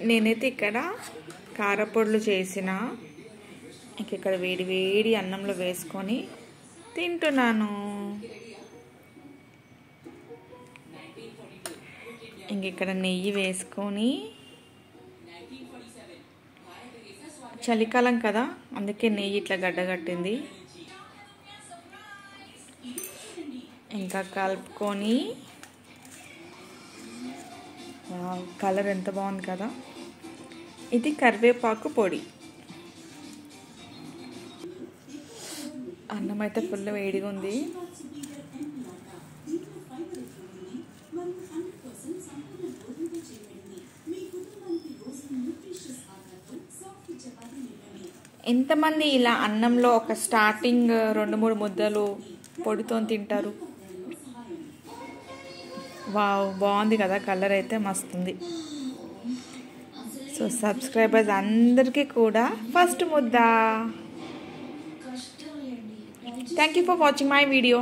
నేనైతే ఇక్కడ కారపొడులు చేసిన ఇక్కడ వేడి వేడి అన్నంలో వేసుకొని తింటున్నాను. ఇక్కడ నెయ్యి వేసుకొని, చలికాలం కదా అందుకే నెయ్యి ఇట్లా గడ్డగట్టింది. ఇంకా కలుపుకొని, కలర్ ఎంత బాగుంది కదా. ఇది కరివేపాకు పొడి. అన్నం అయితే ఫుల్ వేడిగా ఉంది. ఎంతమంది ఇలా అన్నంలో ఒక స్టార్టింగ్ 2-3 ముద్దలు పొడితో తింటారు? వావ్, బాగుంది కదా, కలర్ అయితే మస్తుంది. సో సబ్స్క్రైబర్స్ అందరికీ కూడా ఫస్ట్ ముద్ద. Thank you for watching my video.